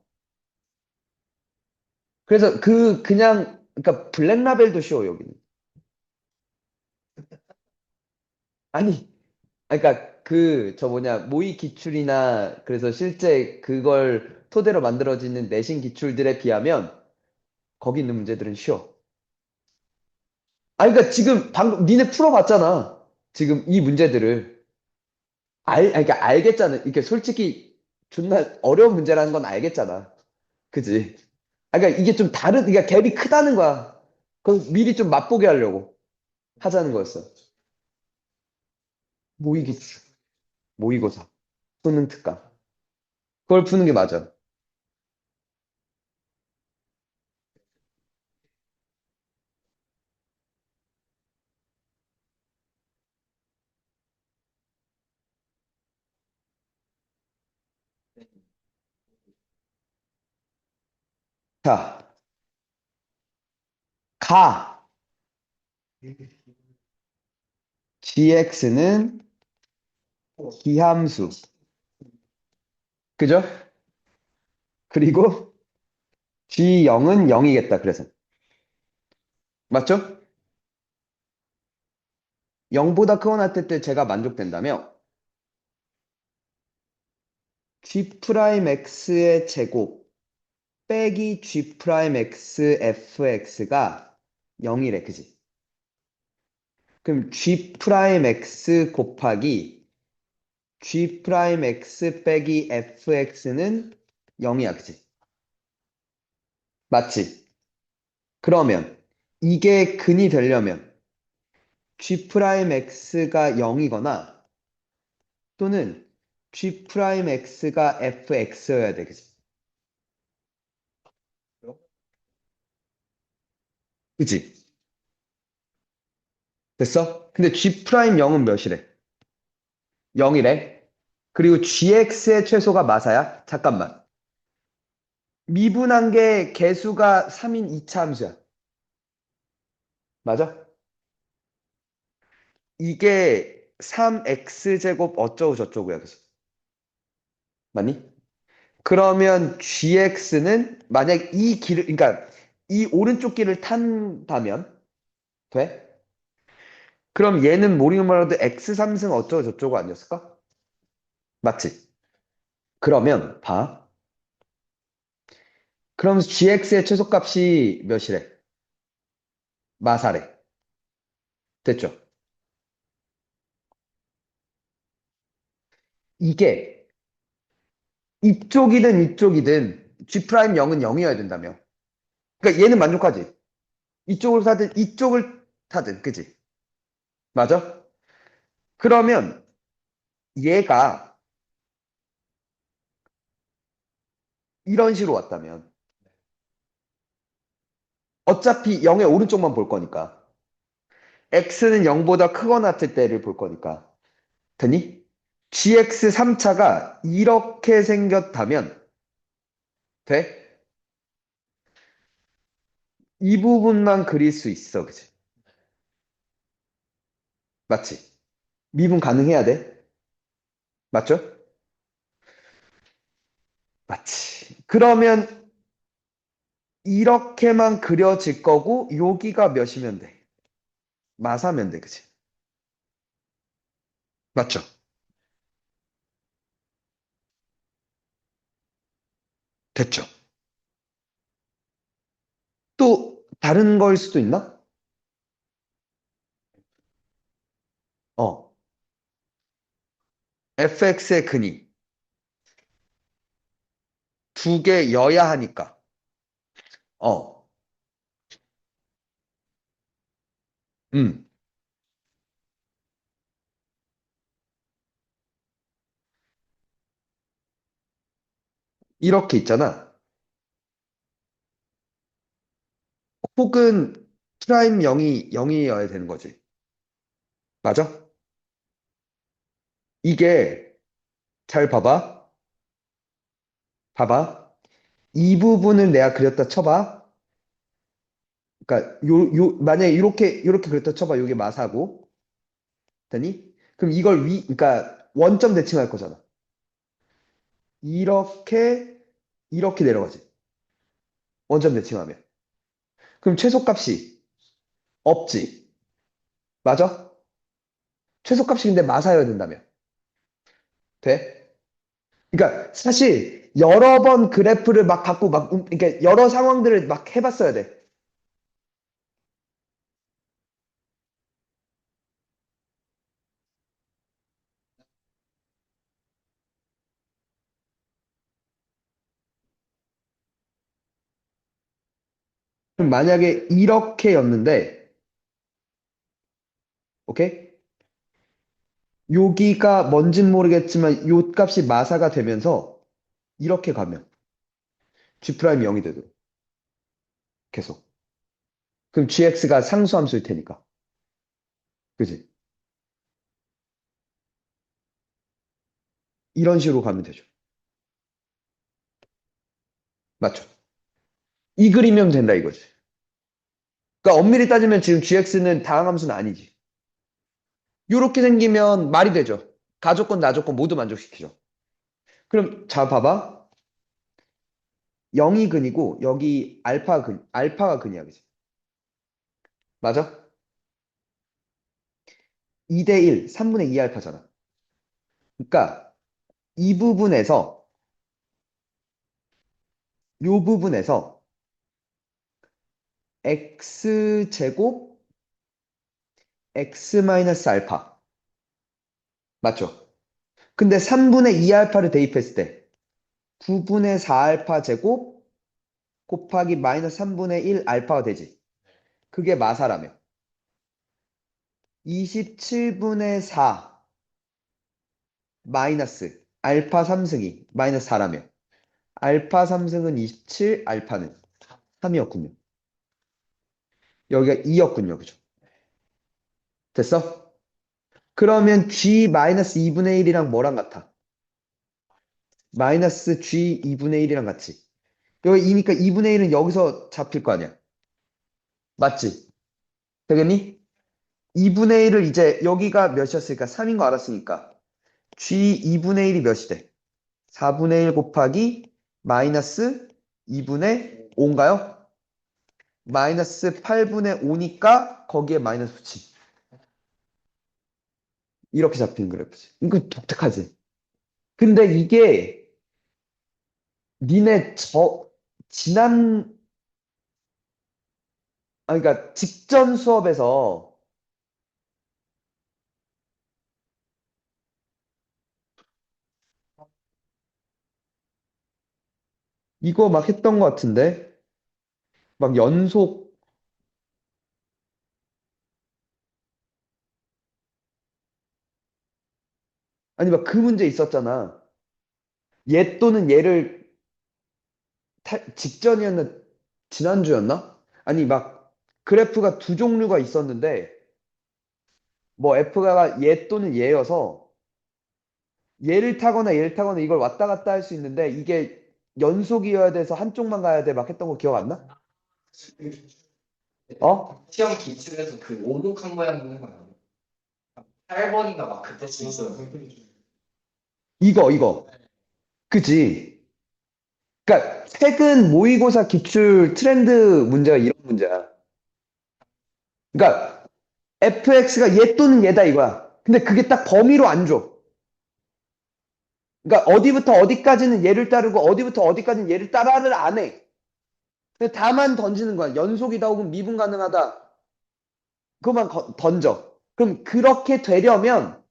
그래서 그러니까 블랙라벨도 쉬워, 여기는. 아니, 그러니까 저 뭐냐, 모의 기출이나 그래서 실제 그걸 토대로 만들어지는 내신 기출들에 비하면 거기 있는 문제들은 쉬워. 그러니까 지금 방금 니네 풀어봤잖아. 지금 이 문제들을. 그러니까 알겠잖아. 이게 솔직히 존나 어려운 문제라는 건 알겠잖아. 그지? 그러니까 이게 좀 그러니까 갭이 크다는 거야. 그래서 미리 좀 맛보게 하려고 하자는 거였어. 모의기출, 모의고사, 수능 특강. 그걸 푸는 게 맞아. 자, 가. gx는 기함수. 그죠? 그리고 g0은 0이겠다. 그래서. 맞죠? 0보다 크거나 같을 때 제가 만족된다며 g'x의 제곱 빼기 g'x fx가 0이래. 그지? 그럼 g'x 곱하기 g'x 빼기 fx는 0이야. 그지? 맞지? 그러면 이게 근이 되려면 g'x가 0이거나 또는 g'x가 fx여야 돼. 그지? 그지? 됐어? 근데 g'0은 몇이래? 0이래. 그리고 gx의 최소가 마사야? 잠깐만. 미분한 게 개수가 3인 2차 함수야. 맞아? 이게 3x제곱 어쩌고 저쩌고야. 그지? 맞니? 그러면 gx는 만약 그러니까 이 오른쪽 길을 탄다면 돼? 그럼 얘는 모르는 말로도 x3승 어쩌고 저쩌고 아니었을까? 맞지? 그러면 봐. 그럼 gx의 최소값이 몇이래? 마사래. 됐죠? 이게 이쪽이든 이쪽이든 G'0은 0이어야 된다며. 그러니까 얘는 만족하지. 이쪽을 타든 이쪽을 타든, 그지? 맞아? 그러면 얘가 이런 식으로 왔다면 어차피 0의 오른쪽만 볼 거니까 x는 0보다 크거나 같을 때를 볼 거니까 되니? gx 3차가 이렇게 생겼다면 돼? 이 부분만 그릴 수 있어, 그지? 맞지? 미분 가능해야 돼? 맞죠? 맞지? 그러면 이렇게만 그려질 거고 여기가 몇이면 돼? 마사면 돼, 그치? 맞죠? 됐죠? 또 다른 걸 수도 있나? 어, fx의 근이 두 개여야 하니까 어, 음, 이렇게 있잖아. 혹은 프라임 0이어야 되는 거지. 맞아? 이게 잘 봐봐. 봐봐. 이 부분을 내가 그렸다 쳐봐. 그러니까 만약에 이렇게 그렸다 쳐봐. 이게 마사고. 되니? 그럼 이걸 그러니까 원점 대칭할 거잖아. 이렇게, 이렇게 내려가지. 원점 매칭하면. 그럼 최소값이 없지. 맞아? 최소값이 근데 마사여야 된다며. 돼? 그러니까 사실 여러 번 그래프를 막 갖고 막, 그러니까 여러 상황들을 막 해봤어야 돼. 그럼 만약에 이렇게였는데, 오케이? 여기가 뭔진 모르겠지만 요 값이 마사가 되면서 이렇게 가면 G 프라임 0이 되도록 계속. 그럼 GX가 상수함수일 테니까. 그지? 이런 식으로 가면 되죠. 맞죠? 이 그림이면 된다 이거지. 그러니까 엄밀히 따지면 지금 GX는 다항함수는 아니지. 요렇게 생기면 말이 되죠. 가조건, 나조건 모두 만족시키죠. 그럼 자 봐봐. 0이 근이고 여기 알파가 근이야. 그지? 맞아? 2대 1, 3분의 2 알파잖아. 그러니까 이 부분에서 요 부분에서 x제곱 x 마이너스 알파. 맞죠? 근데 3분의 2 알파를 대입했을 때 9분의 4 알파 제곱 곱하기 마이너스 3분의 1 알파가 되지. 그게 마사라며. 27분의 4 마이너스 알파 3승이 마이너스 4라며. 알파 3승은 27, 알파는 3이었군요. 여기가 2였군요. 그죠? 됐어? 그러면 g 마이너스 2분의 1이랑 뭐랑 같아? 마이너스 g 2분의 1이랑 같이. 여기 이니까 2분의 1은 여기서 잡힐 거 아니야. 맞지? 되겠니? 2분의 1을 이제 여기가 몇이었으니까 3인 거 알았으니까 g 2분의 1이 몇이 돼? 4분의 1 곱하기 마이너스 2분의 5인가요? 마이너스 8분의 5니까 거기에 마이너스 붙이. 이렇게 잡히는 그래프지. 이거 독특하지? 근데 이게 니네 지난, 그러니까 직전 수업에서 이거 막 했던 것 같은데? 막 연속, 아니 막 그 문제 있었잖아. 얘 또는 얘를 직전이었나, 지난주였나? 아니 막 그래프가 두 종류가 있었는데, 뭐 F가 얘 또는 얘여서 얘를 타거나 얘를 타거나 이걸 왔다 갔다 할 수 있는데 이게 연속이어야 돼서 한쪽만 가야 돼 막 했던 거 기억 안 나? 어? 시험 기출에서 그 오목한 모양 있는 거 아니에요? 8번인가 막 그때 있어요. 이거. 그지? 그러니까 최근 모의고사 기출 트렌드 문제가 이런 문제야. 그러니까 fx가 얘 또는 얘다 이거야. 근데 그게 딱 범위로 안 줘. 그러니까 어디부터 어디까지는 얘를 따르고 어디부터 어디까지는 얘를 따라를 안 해. 근데 다만 던지는 거야. 연속이다 혹은 미분 가능하다. 그것만 던져. 그럼 그렇게 되려면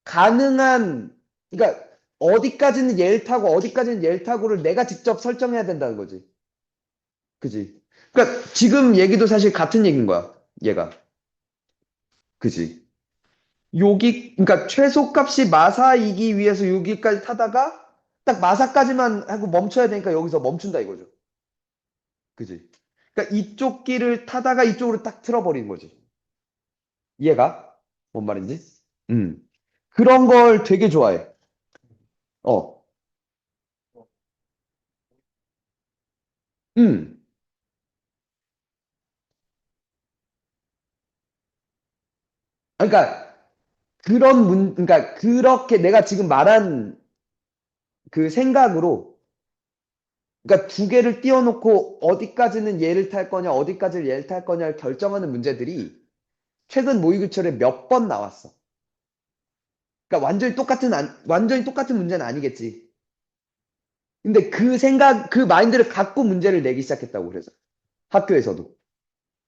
가능한, 그러니까 어디까지는 얘를 타고 어디까지는 얘를 타고를 내가 직접 설정해야 된다는 거지. 그지? 그러니까 지금 얘기도 사실 같은 얘기인 거야. 얘가. 그지? 그러니까 최소값이 마사이기 위해서 여기까지 타다가 딱 마사까지만 하고 멈춰야 되니까 여기서 멈춘다 이거죠. 그지? 그러니까 이쪽 길을 타다가 이쪽으로 딱 틀어버리는 거지. 이해가? 뭔 말인지? 음. 그런 걸 되게 좋아해. 어. 음. 그러니까 그러니까 그렇게 내가 지금 말한 그 생각으로, 그러니까 두 개를 띄워놓고 어디까지는 얘를 탈 거냐, 어디까지는 얘를 탈 거냐를 결정하는 문제들이 최근 모의고철에 몇 번 나왔어. 그러니까 완전히 똑같은 문제는 아니겠지. 근데 그 생각, 그 마인드를 갖고 문제를 내기 시작했다고, 그래서. 학교에서도.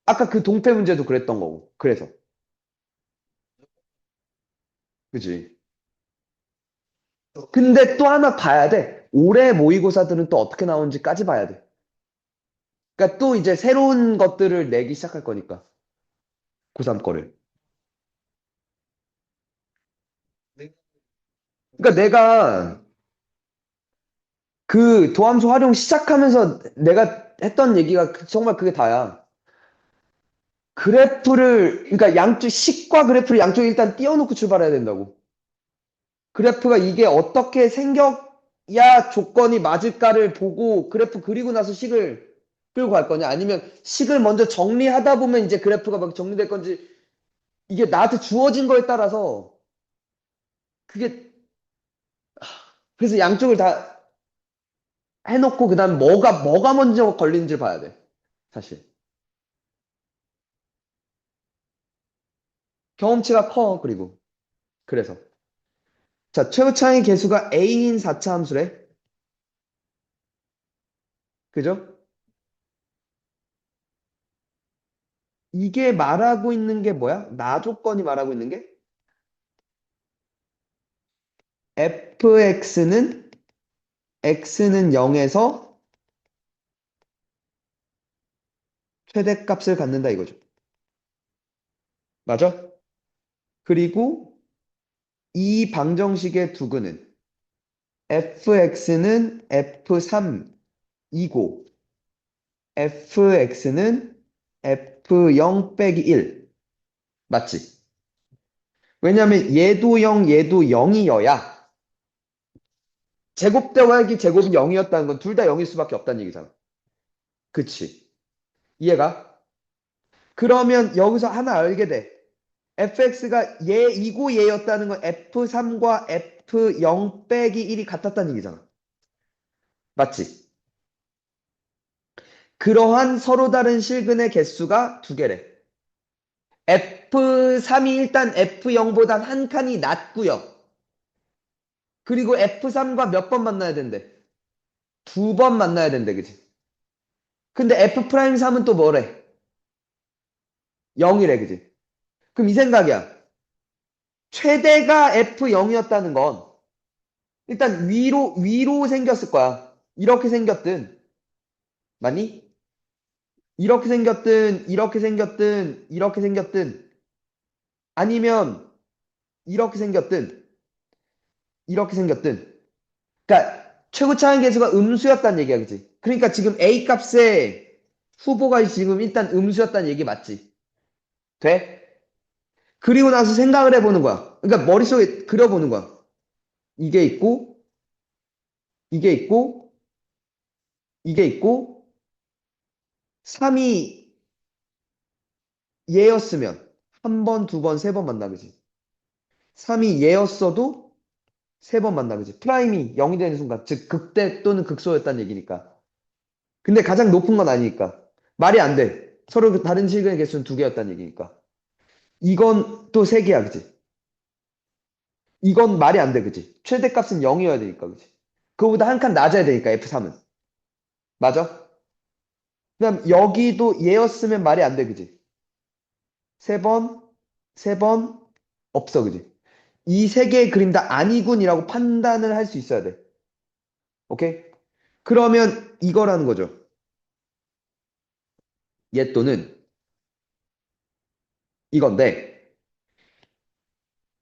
아까 그 동태 문제도 그랬던 거고. 그래서. 그지? 근데 또 하나 봐야 돼. 올해 모의고사들은 또 어떻게 나오는지까지 봐야 돼. 그러니까 또 이제 새로운 것들을 내기 시작할 거니까. 고3 거를. 네. 그러니까 내가 그 도함수 활용 시작하면서 내가 했던 얘기가 정말 그게 다야. 그러니까 식과 그래프를 양쪽에 일단 띄워놓고 출발해야 된다고. 그래프가 이게 어떻게 생겨야 조건이 맞을까를 보고 그래프 그리고 나서 식을 끌고 갈 거냐. 아니면 식을 먼저 정리하다 보면 이제 그래프가 막 정리될 건지 이게 나한테 주어진 거에 따라서 그게, 그래서 양쪽을 다 해놓고 그다음 뭐가 먼저 걸리는지 봐야 돼. 사실. 경험치가 커, 그리고. 그래서. 자, 최고차의 개수가 A인 4차 함수래. 그죠? 이게 말하고 있는 게 뭐야? 나 조건이 말하고 있는 게 fx는 x는 0에서 최대값을 갖는다 이거죠. 맞아? 그리고 이 방정식의 두근은 fx는 f3이고 fx는 f0 빼기 1. 맞지? 왜냐면 얘도 0, 얘도 0이어야 제곱 더하기 제곱이 0이었다는 건 둘 다 0일 수밖에 없다는 얘기잖아. 그치? 이해가? 그러면 여기서 하나 알게 돼. fx가 얘이고 얘였다는 건 f3과 f0 빼기 1이 같았다는 얘기잖아. 맞지? 그러한 서로 다른 실근의 개수가 두 개래. F3이 일단 F0보단 한 칸이 낮고요. 그리고 F3과 몇 번 만나야 된대? 두 번 만나야 된대, 그지? 근데 F'3은 또 뭐래? 0이래, 그지? 그럼 이 생각이야. 최대가 F0이었다는 건 일단 위로 생겼을 거야. 이렇게 생겼든, 맞니? 이렇게 생겼든, 이렇게 생겼든, 이렇게 생겼든, 아니면 이렇게 생겼든, 이렇게 생겼든. 그러니까 최고 차항 계수가 음수였다는 얘기야, 그치? 그러니까 지금 A 값의 후보가 지금 일단 음수였다는 얘기 맞지? 돼? 그리고 나서 생각을 해보는 거야. 그러니까 머릿속에 그려보는 거야. 이게 있고, 이게 있고, 이게 있고, 3이 얘였으면 한 번, 두 번, 세 번 만나, 그지? 3이 얘였어도 세 번 만나, 그지? 프라임이 0이 되는 순간, 즉 극대 또는 극소였다는 얘기니까. 근데 가장 높은 건 아니니까. 말이 안 돼. 서로 그 다른 실근의 개수는 두 개였다는 얘기니까. 이건 또 세 개야, 그지? 이건 말이 안 돼, 그지? 최대값은 0이어야 되니까, 그지? 그거보다 한 칸 낮아야 되니까, F3은. 맞아? 그다음 여기도 얘였으면 말이 안 돼, 그지? 세 번, 세 번, 없어, 그지? 이 세 개의 그림 다 아니군이라고 판단을 할 수 있어야 돼. 오케이? 그러면 이거라는 거죠. 얘 또는 이건데,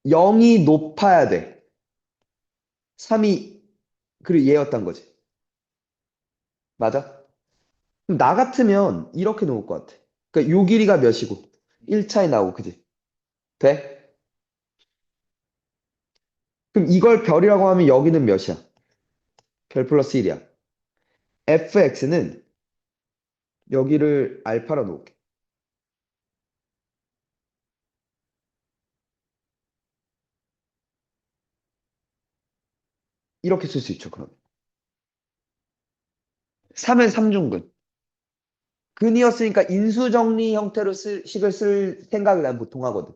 0이 높아야 돼. 3이, 그리고 얘였단 거지. 맞아? 그럼 나 같으면 이렇게 놓을 것 같아. 그러니까 요 길이가 몇이고, 1차에 나오고, 그지? 돼? 그럼 이걸 별이라고 하면 여기는 몇이야? 별 플러스 1이야. fx는 여기를 알파로 놓을게. 이렇게 쓸 수 있죠, 그럼. 3은 삼중근. 근이었으니까 인수정리 형태로 식을 쓸 생각을 난 보통 하거든.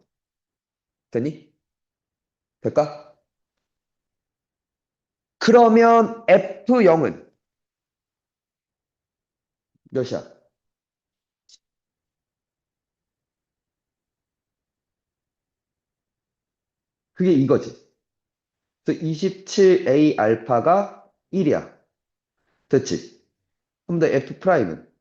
되니? 될까? 그러면 F0은 몇이야? 그게 이거지. 그래서 27A 알파가 1이야. 됐지? 그럼 더 F 프라임은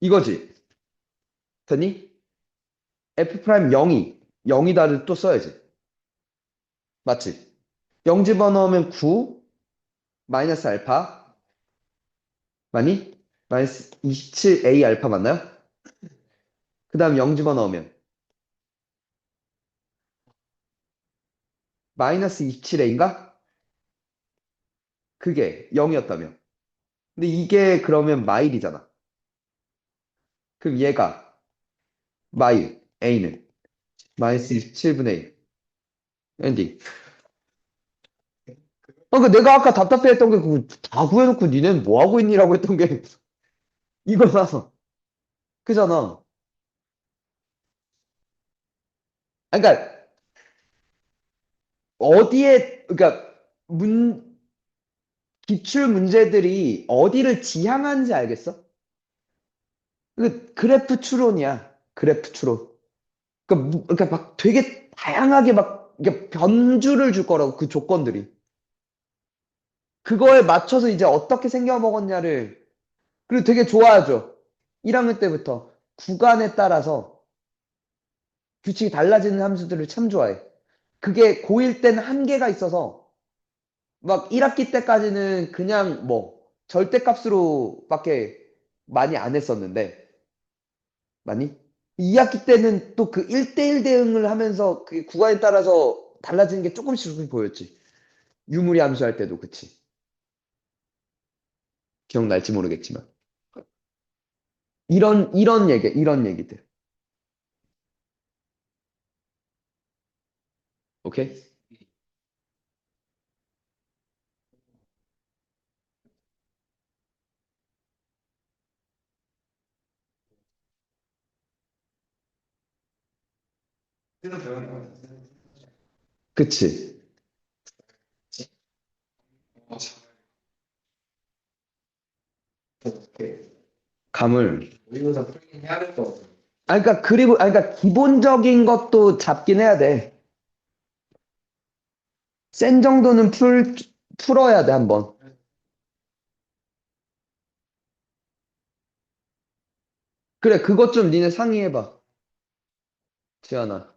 이거지. 됐니? F 프라임 0이 0이다를 또 써야지. 맞지? 0 집어넣으면 9 마이너스 알파 맞니? 마이너스 27A 알파 맞나요? 그 다음 0 집어넣으면 마이너스 27A인가? 그게 0이었다며. 근데 이게 그러면 마일이잖아. 그럼 얘가 마일, A는 마이너스 27분의 1. 엔딩. 그러니까 내가 아까 답답해했던 게 그거 다 구해놓고 니네는 뭐 하고 있니라고 했던 게 이거잖아. 그잖아. 그러니까 어디에 그러니까 문 기출 문제들이 어디를 지향하는지 알겠어? 그 그래프 추론이야. 그래프 추론. 그러니까 막 되게 다양하게 막 이게 변주를 줄 거라고 그 조건들이. 그거에 맞춰서 이제 어떻게 생겨 먹었냐를 그리고 되게 좋아하죠. 1학년 때부터 구간에 따라서 규칙이 달라지는 함수들을 참 좋아해. 그게 고1 때는 한계가 있어서 막 1학기 때까지는 그냥 뭐 절대값으로밖에 많이 안 했었는데 많이 2학기 때는 또 그 1대1 대응을 하면서 그 구간에 따라서 달라지는 게 조금씩 보였지. 유무리 함수할 때도 그치. 기억날지 모르겠지만. 이런 얘기들. 오케이? 그치. 감을. 우리보다 풀긴 해야 될 것 같아. 그러니까 그리고 그러니까 기본적인 것도 잡긴 해야 돼. 센 정도는 풀어야 돼, 한번. 그래, 그것 좀 니네 상의해봐. 지연아.